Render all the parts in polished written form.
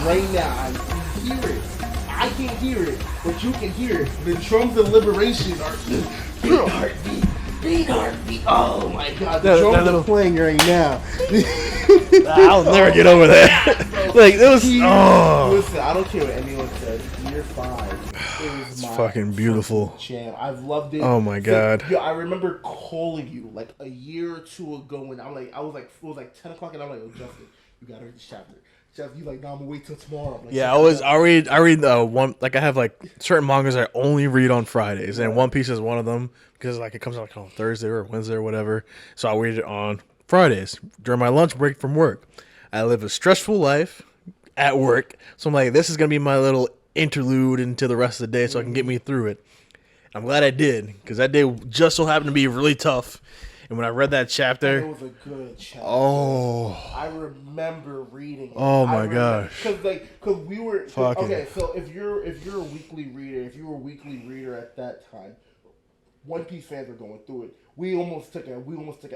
right now. I can hear it. I can't hear it, but you can hear it. The drums of liberation are beat heartbeat. Beat heartbeat. Oh my god, the drums are playing right now. I'll never get over that. Like, it was. Listen, I don't care what anyone says. Year 5 is It's fucking beautiful. Jam. I've loved it. Oh my god. Yo, I remember calling you like a year or two ago, and it was like 10 o'clock, and I'm like, oh, Justin, you gotta read this chapter. Jeff, you like, nah, I'm gonna wait till tomorrow. Like, yeah, I read one, like I have like certain mangas I only read on Fridays, and One Piece is one of them because like it comes out like on Thursday or Wednesday or whatever. So I read it on Fridays during my lunch break from work. I live a stressful life at work, so I'm like, this is gonna be my little interlude into the rest of the day, so I can get me through it. I'm glad I did, because that day just so happened to be really tough. And when I read that chapter, it was a good chapter. Oh, I remember reading it. Oh my gosh! Because we were okay. So if you're a weekly reader, if you were a weekly reader at that time, One Piece fans were going through it. We almost took a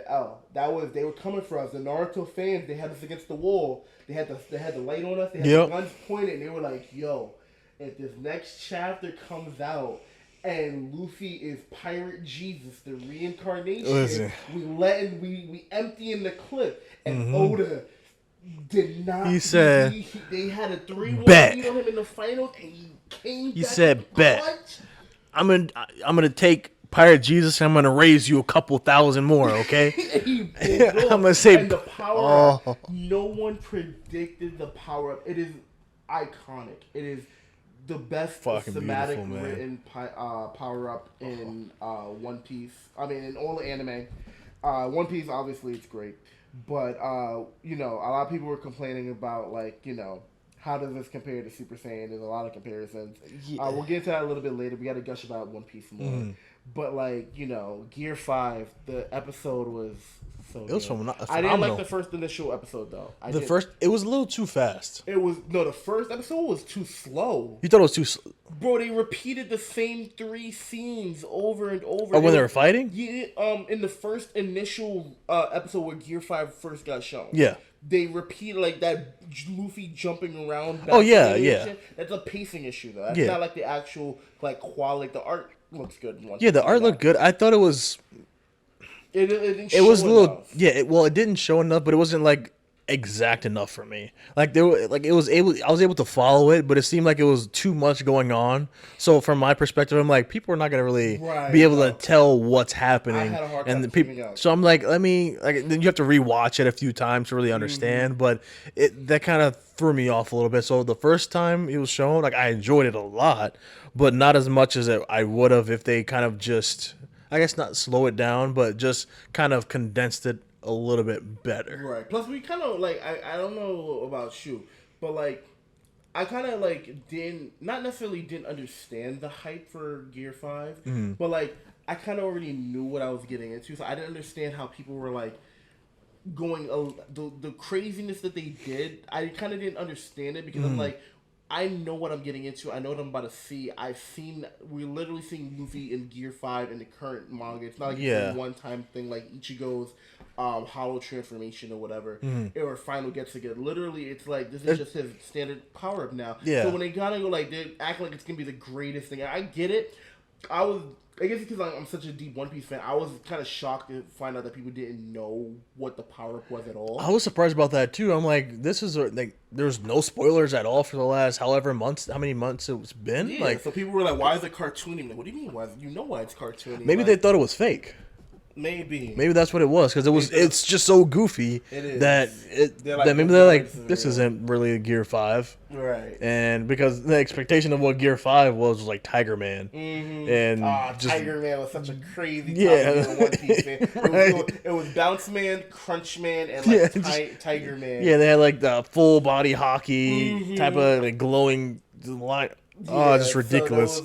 L. They were coming for us. The Naruto fans, they had us against the wall. They had the light on us. They had the guns pointed, and they were like, "Yo, if this next chapter comes out." And Luffy is Pirate Jesus, the reincarnation. Listen. We empty in the clip, and Oda did not. He said, they had a 3-1 bet. lead on him in the finals, and he came. He back said, "Bet I'm gonna take Pirate Jesus, and I'm gonna raise you a couple thousand more, okay?" I'm gonna say, and the power up, no one predicted the power up. It is iconic. It is the best fucking thematic beautiful, written power up in One Piece. I mean, in all the anime. One Piece, obviously, it's great, but a lot of people were complaining about how does this compare to Super Saiyan? There's a lot of comparisons. Yeah. We'll get into that a little bit later. We got to gush about One Piece more. But Gear 5, the episode was so good. It was phenomenal. I didn't like the first initial episode though. It was a little too fast. The first episode was too slow. You thought it was too slow? Bro, they repeated the same 3 scenes over and over. Oh, when they were fighting? Yeah, in the first initial episode where Gear 5 first got shown. Yeah. They repeated like that Luffy jumping around. Oh yeah. That's a pacing issue though. That's not like the actual quality. The art looks good. The art looked good. I thought it was. It was a little enough. It didn't show enough, but it wasn't exact enough for me. I was able to follow it, but it seemed like it was too much going on. So from my perspective, I'm like, people are not gonna really be able to tell what's happening. I had a hard time out. So I'm like, then you have to rewatch it a few times to really understand. But that kind of threw me off a little bit. So the first time it was shown, I enjoyed it a lot, but not as much as I would have if they kind of just, I guess, not slow it down, but just kind of condensed it a little bit better. Right. Plus, we kind of I don't know about you, but I kind of not necessarily didn't understand the hype for Gear 5, but I kind of already knew what I was getting into, so I didn't understand how people were going the craziness that they did. I kind of didn't understand it because I'm like, I know what I'm getting into. I know what I'm about to see. We're literally seeing Luffy in Gear 5 in the current manga. It's not it's a one-time thing like Ichigo's hollow transformation or whatever, or final gets to get. Literally, it's this is just his standard power-up now. Yeah. So when they gotta go, they're acting like it's going to be the greatest thing. I get it. I guess because I'm such a deep One Piece fan, I was kind of shocked to find out that people didn't know what the power-up was at all. I was surprised about that, too. I'm like, this is, there's no spoilers at all for the last how many months it's been? Yeah, so people were like, why is it cartoony? What do you mean? Why it's cartoony? Maybe they thought it was fake. Maybe that's what it was, because it's just so goofy that maybe they're like, this isn't really Gear 5, right? And because the expectation of what Gear 5 was Tiger Man, and Tiger Man was such a crazy One Piece fan. It was Bounce Man, Crunch Man, and Tiger Man. Yeah, they had the full body hockey type of glowing line. Just ridiculous.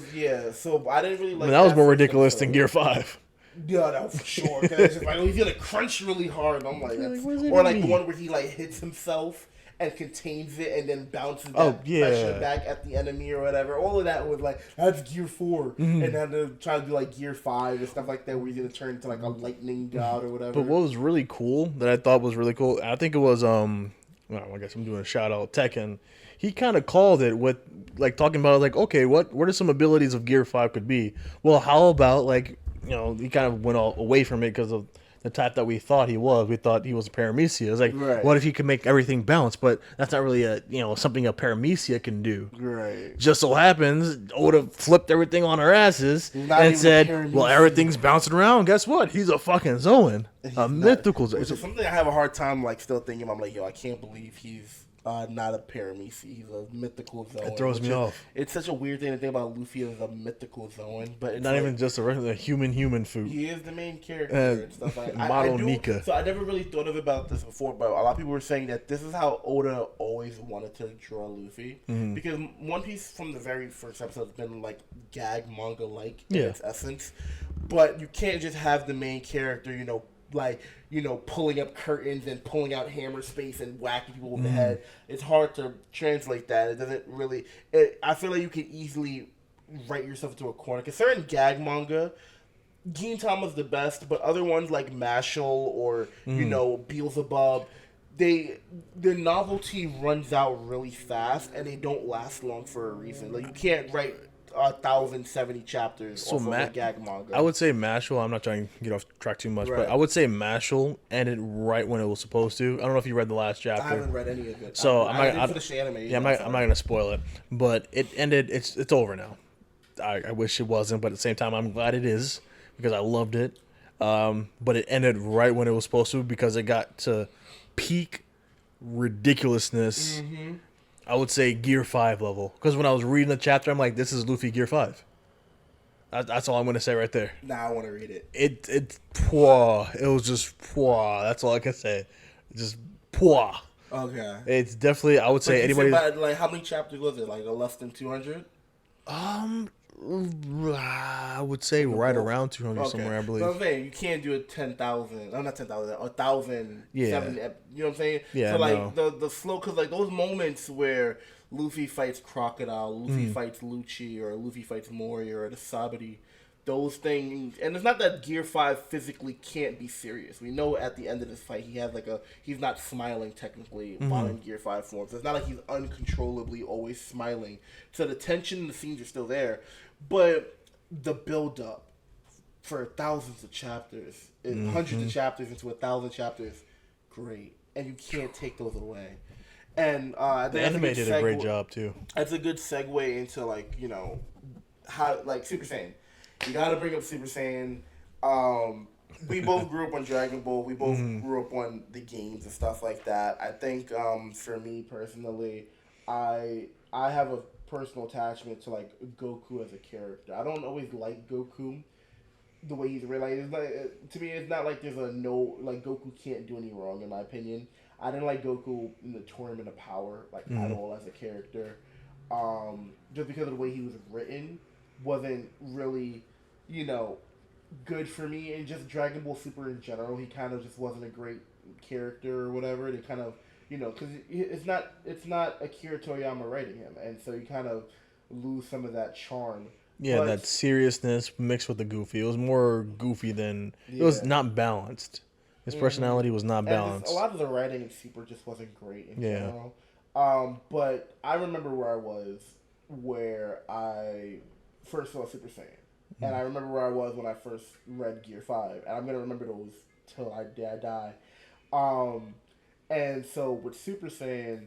So I didn't really that was more ridiculous than Gear 5. Yeah, that for sure. Cause it's just he's gonna crunch really hard. I'm like, or the one where he hits himself and contains it and then bounces that pressure back at the enemy or whatever. All of that was that's Gear 4, and then they're trying to do Gear 5 and stuff like that, where he's gonna turn into a lightning god or whatever. But what was really cool that I thought was really cool, I think it was well, I guess I'm doing a shout out, Tekken. He kind of called it with like talking about like, okay, what are some abilities of Gear 5 could be? Well, how about like, he kind of went all away from it because of the type that we thought he was. We thought he was a paramecia. It's like, Right. what if he could make everything bounce? But that's not really something a paramecia can do. Right. Just so happens, Oda flipped everything on our asses and said, well, everything's bouncing around. Guess what? He's a fucking Zoan. Mythical Zoan. It's something I have a hard time like still thinking. I'm like, yo, I can't believe he's not a paramecia. He's a mythical Zoan. It throws me off. It's such a weird thing to think about Luffy as a mythical Zoan, but it's not even just a regular human food. He is the main character and stuff like that. Model Nika. So I never really thought about this before, but a lot of people were saying that this is how Oda always wanted to draw Luffy. Mm-hmm. Because One Piece from the very first episode has been like gag manga like in its essence. But you can't just have the main character, pulling up curtains and pulling out hammer space and whacking people in the head. It's hard to translate that. It doesn't really... I feel like you can easily write yourself into a corner. Because certain gag manga, Gintama's the best, but other ones like Mashal or, Beelzebub, the novelty runs out really fast and they don't last long for a reason. Like, you can't write 1,070 chapters off of a gag manga. I would say Mashal. I'm not trying to get off track too much, but I would say Mashal ended right when it was supposed to. I don't know if you read the last chapter. I haven't read any of it. So I didn't finish the anime. Yeah, I'm not gonna spoil it, but it ended. It's over now. I wish it wasn't, but at the same time, I'm glad it is because I loved it. But it ended right when it was supposed to because it got to peak ridiculousness. Mm-hmm. I would say Gear 5 level. Because when I was reading the chapter, I'm like, this is Luffy Gear 5. That's all I'm going to say right there. Nah, I want to read it. It was just pwah. That's all I can say. Just pwah. Okay. It's definitely, I would say anybody... Like, how many chapters was it? Like, less than 200? I would say right around 200 somewhere, I believe. So I'm saying, you can't do it 10,000. I'm not 10,000. 1,000. Yeah. You know what I'm saying? Yeah, so, like, the slow... Because, like, those moments where Luffy fights Crocodile, Luffy fights Lucci, or Luffy fights Mori, or the Sabari, those things... And it's not that Gear 5 physically can't be serious. We know at the end of this fight, he has, like, he's not smiling, technically, while in Gear 5 form. So it's not like he's uncontrollably always smiling. So the tension and the scenes are still there. But the build-up for thousands of chapters, hundreds of chapters into 1,000 chapters, great. And you can't take those away. And the anime did a great job, too. That's a good segue into, like, how, like, Super Saiyan. You gotta bring up Super Saiyan. We both grew up on Dragon Ball. We both grew up on the games and stuff like that. I think, for me, personally, I have a personal attachment to like Goku as a character. I don't always like Goku the way he's realized. Like, to me, it's not like there's Goku can't do any wrong in my opinion. I didn't like Goku in the Tournament of Power at all as a character. Just because of the way he was written wasn't really, good for me. And just Dragon Ball Super in general, he kind of just wasn't a great character or whatever. They kind of because it's not Akira Toriyama writing him, and so you kind of lose some of that charm. Yeah, but that seriousness mixed with the goofy. It was more goofy than it was not balanced. His personality was not balanced. A lot of the writing in Super just wasn't great in general. But I remember where I first saw Super Saiyan, and I remember where I was when I first read Gear 5, and I'm gonna remember those till I die. And so with Super Saiyan,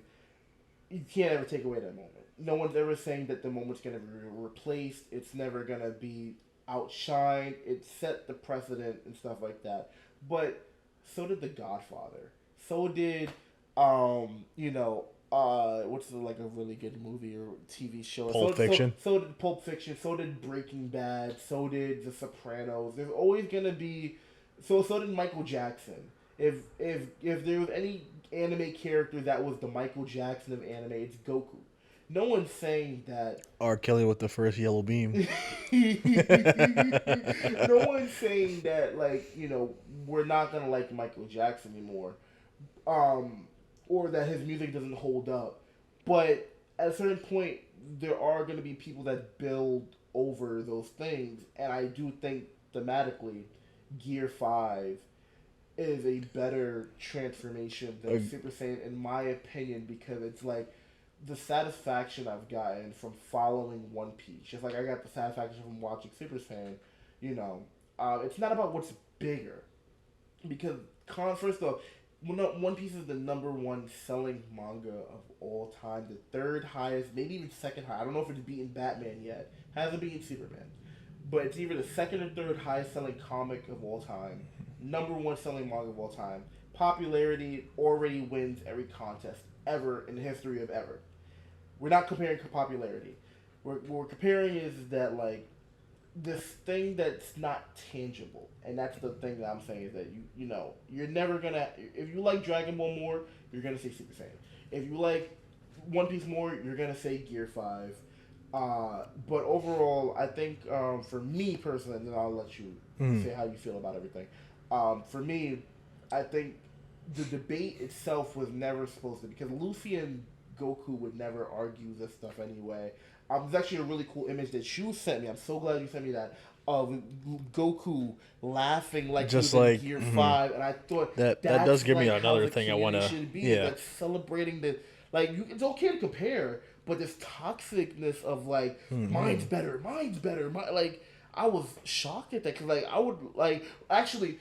you can't ever take away that moment. No one's ever saying that the moment's going to be replaced. It's never going to be outshined. It set the precedent and stuff like that. But so did The Godfather. So did, what's like a really good movie or TV show? Pulp Fiction. So did Pulp Fiction. So did Breaking Bad. So did The Sopranos. There's always going to be... So did Michael Jackson. If there was any anime character that was the Michael Jackson of anime, it's Goku. No one's saying that... R. Kelly with the first yellow beam. No one's saying that, we're not going to like Michael Jackson anymore. Or that his music doesn't hold up. But at a certain point, there are going to be people that build over those things. And I do think, thematically, Gear 5 is a better transformation than Super Saiyan, in my opinion, because it's like the satisfaction I've gotten from following One Piece. Just like I got the satisfaction from watching Super Saiyan, it's not about what's bigger. Because, first off, One Piece is the number one selling manga of all time. The third highest, maybe even second high. I don't know if it's beaten Batman yet. Hasn't beaten Superman. But it's either the second or third highest selling comic of all time. Number one selling manga of all time. Popularity already wins every contest ever in the history of ever. We're not comparing popularity. What we're comparing is that, like, this thing that's not tangible. And that's the thing that I'm saying is that, you're never going to... If you like Dragon Ball more, you're going to say Super Saiyan. If you like One Piece more, you're going to say Gear 5. But overall, I think for me personally, and then I'll let you say how you feel about everything. For me, I think the debate itself was never supposed to, because Luffy and Goku would never argue this stuff anyway. There's actually a really cool image that you sent me. I'm so glad you sent me that, of Goku laughing like just he was like in Gear 5, and I thought that does give me another thing I want to. Yeah, like celebrating the it's okay to compare. But this toxicness of, like, mine's better, like, I was shocked at that. Because, like, I would, like, actually,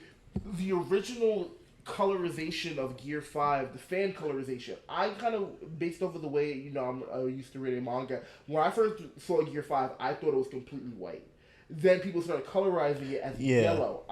the original colorization of Gear 5, the fan colorization, I kind of, based off of the way, I used to read a manga, when I first saw Gear 5, I thought it was completely white. Then people started colorizing it as yellow.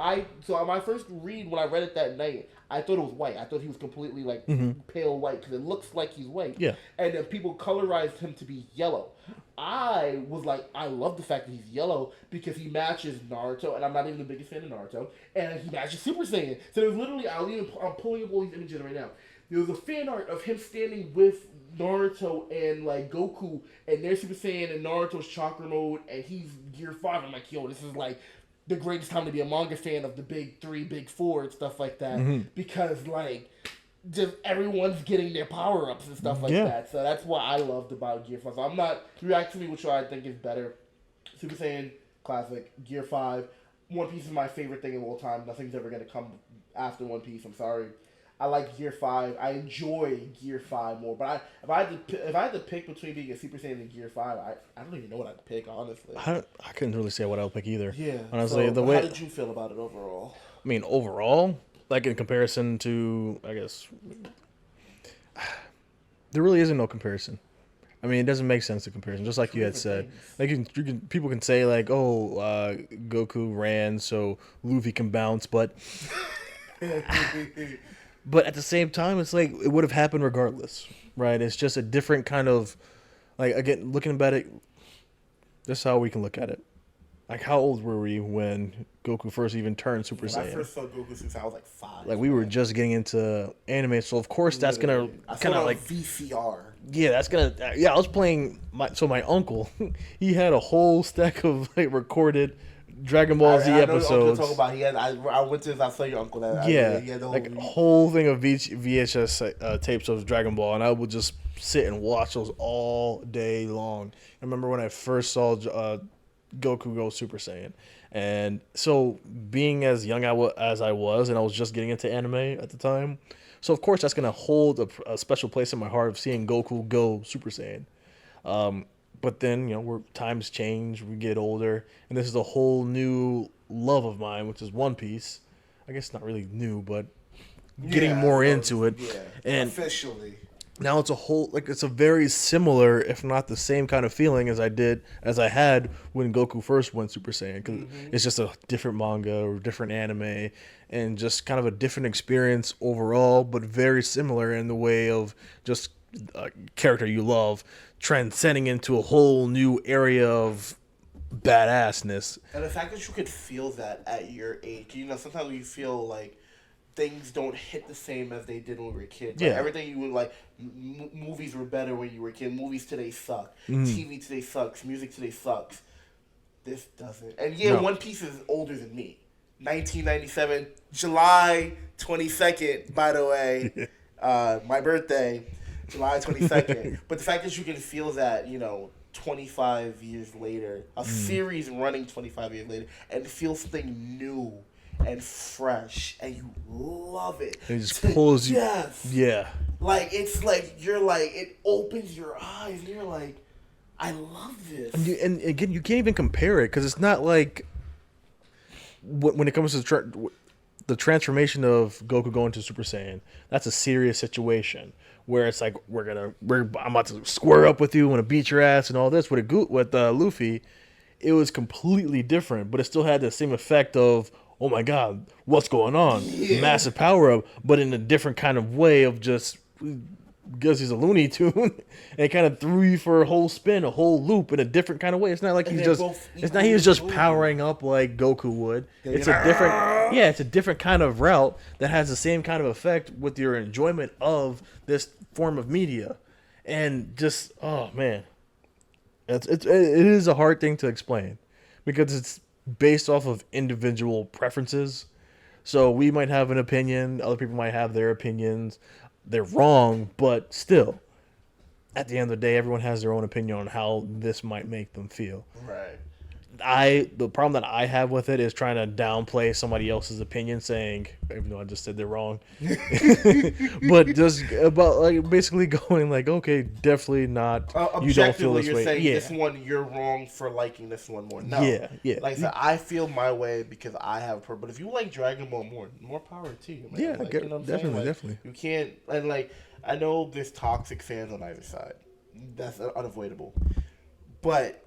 So on my first read, when I read it that night, I thought it was white. I thought he was completely, like, pale white, because it looks like he's white. Yeah. And then people colorized him to be yellow. I was like, I love the fact that he's yellow because he matches Naruto, and I'm not even the biggest fan of Naruto, and he matches Super Saiyan. So there's literally, I'm pulling up all these images right now. There was a fan art of him standing with Naruto and, like, Goku, and they're Super Saiyan, and Naruto's chakra mode, and he's Gear 5. I'm like, yo, this is, like, the greatest time to be a manga fan of the big 3, big 4, and stuff like that. Because, like, just everyone's getting their power-ups and stuff like that. So that's what I loved about Gear 5. So I'm not... You asked me which one I think is better. Super Saiyan, classic. Gear 5. One Piece is my favorite thing of all time. Nothing's ever going to come after One Piece. I'm sorry. I like Gear 5. I enjoy Gear 5 more. But if I had to pick between being a Super Saiyan and Gear 5, I don't even know what I'd pick, honestly. I couldn't really say what I would pick either. Yeah. Honestly, so, how did you feel about it overall? I mean, overall, like, in comparison to, I guess, there really isn't no comparison. I mean, it doesn't make sense to comparison, just like you had said. Like, people can say, like, Goku ran so Luffy can bounce, but... But at the same time, it's like it would have happened regardless, right? It's just a different kind of, like, again, looking at it, this is how we can look at it. Like, how old were we when Goku first even turned Super Saiyan? When I first saw Goku since I was like 5. Like, we were just getting into anime, so of course that's gonna kind of like VCR. Yeah, that's gonna. Yeah, I was playing my uncle, he had a whole stack of, like, recorded Dragon Ball Z episodes. Talk about I went to. I saw your uncle that. He had the whole thing of VHS tapes of Dragon Ball, and I would just sit and watch those all day long. I remember when I first saw Goku go Super Saiyan, and so being as young as I was, and I was just getting into anime at the time, so of course that's gonna hold a special place in my heart of seeing Goku go Super Saiyan. But then, times change, we get older, and this is a whole new love of mine, which is One Piece. I guess not really new, but getting more into it. Yeah, and officially. Now it's it's a very similar, if not the same kind of feeling as I had when Goku first went Super Saiyan. Because it's just a different manga or different anime, and just kind of a different experience overall, but very similar in the way of just a character you love transcending into a whole new area of badassness. And the fact that you could feel that at your age, sometimes you feel like things don't hit the same as they did when we were kids. Like, everything you would like, movies were better when you were a kid. Movies today suck. TV today sucks. Music today sucks. This doesn't. And One Piece is older than me. 1997, July 22nd, by the way, my birthday. July 22nd. But the fact that you can feel that, 25 years later, a series running 25 years later, and feel something new and fresh, and you love it. It just pulls you. Yes. Yeah. Like, it's like, you're like, it opens your eyes, and you're like, I love this. And again, you can't even compare it, because it's not like, when it comes to the transformation of Goku going to Super Saiyan, that's a serious situation where it's like I'm about to square up with you, want to beat your ass and all this. With Luffy, it was completely different, but it still had the same effect of, oh my god, what's going on? Yeah. Massive power up, but in a different kind of way of just, because he's a Looney Tune, and it kind of threw you for a whole spin, a whole loop in a different kind of way. It's not like he was just powering up like Goku would. It's a different kind of route that has the same kind of effect with your enjoyment of this form of media. And just, oh man, it is a hard thing to explain, because it's based off of individual preferences. So we might have an opinion, other people might have their opinions. They're wrong, but still, at the end of the day, everyone has their own opinion on how this might make them feel. Right. The problem that I have with it is trying to downplay somebody else's opinion, saying, even though I just said they're wrong, but just about like basically going like, okay, definitely not. You don't feel this you're way. Saying this one, you're wrong for liking this one more. No. Yeah. Like I said, I feel my way because I have but if you like Dragon Ball more power to you, man. Yeah, like, you know definitely. You can't, and like, I know there's toxic fans on either side. That's unavoidable. But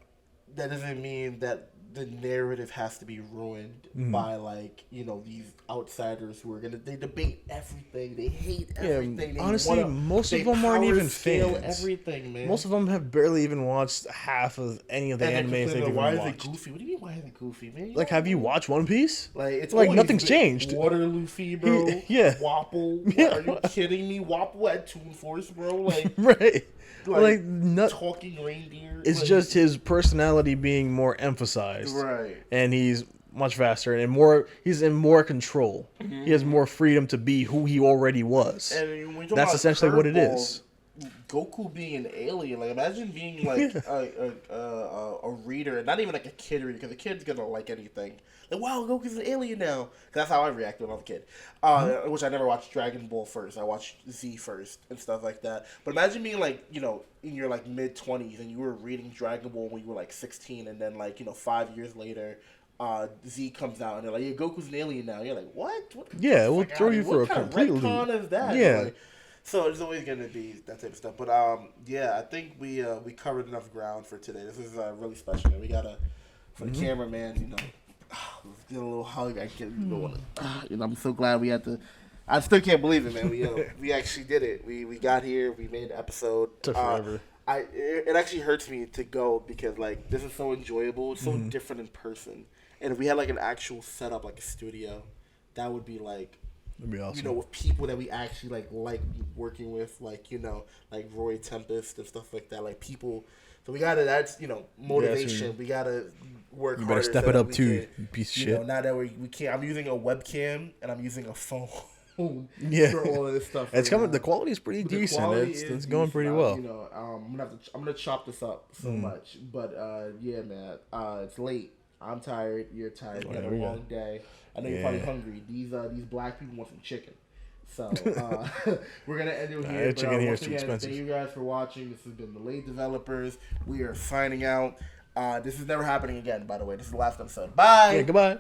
that doesn't mean that the narrative has to be ruined by, like, you know, these outsiders who are they debate everything, they hate everything. They honestly, most of them aren't even fans. Everything, man. Most of them have barely even watched half of any of the anime they've even watched. Why is it goofy? What do you mean? Why is it goofy, man? Like, have you watched One Piece? Like, it's like nothing's changed. Water Luffy, bro. Yeah. Wapple. Yeah. Are you kidding me? Wapple had Toon Force, bro. Like, right. Like talking reindeer. It's just his personality being more emphasized. Right. And he's much faster and he's in more control. Mm-hmm. He has more freedom to be who he already was. And that's essentially what it is. Goku being an alien, like, imagine being like a reader, not even like a kid reader, because a kid's gonna like anything. Like, wow, Goku's an alien now. That's how I reacted when I was a kid. Which I never watched Dragon Ball first. I watched Z first and stuff like that. But imagine being like, you know, in your like mid-20s and you were reading Dragon Ball when you were like 16, and then like, you know, 5 years later, Z comes out and they're like, yeah, Goku's an alien now. You're like, what? Yeah, we'll throw you for a complete loop. What kind of retcon is that? Yeah. Like, so there's always going to be that type of stuff. But yeah, I think we covered enough ground for today. This is really special. We got for the cameraman, you know, let's get a little hug. I can't go on. You know, I'm so glad we had to. I still can't believe it, man. We actually did it. We got here. We made an episode. Took forever. It actually hurts me to go because like this is so enjoyable. It's so different in person. And if we had like an actual setup, like a studio, that would be like. That'd be awesome. You know, with people that we actually like working with, like, you know, like Roy Tempest and stuff like that, like people. So we gotta, that's, you know, motivation. We gotta work harder. You better step it up too, you piece of shit. You know, now that we can't. I'm using a webcam and I'm using a phone. Yeah, for all of this stuff. It's coming. The quality is pretty decent. It's going pretty well. You know, I'm gonna chop this up so much, but yeah, man, it's late. I'm tired. You're tired. You had a long day. I know you're probably hungry. These black people want some chicken. So we're gonna end it here. Chicken here is too expensive. Thank you guys for watching. This has been the Late Developers. We are signing out. This is never happening again, by the way. This is the last episode. Bye. Yeah, goodbye.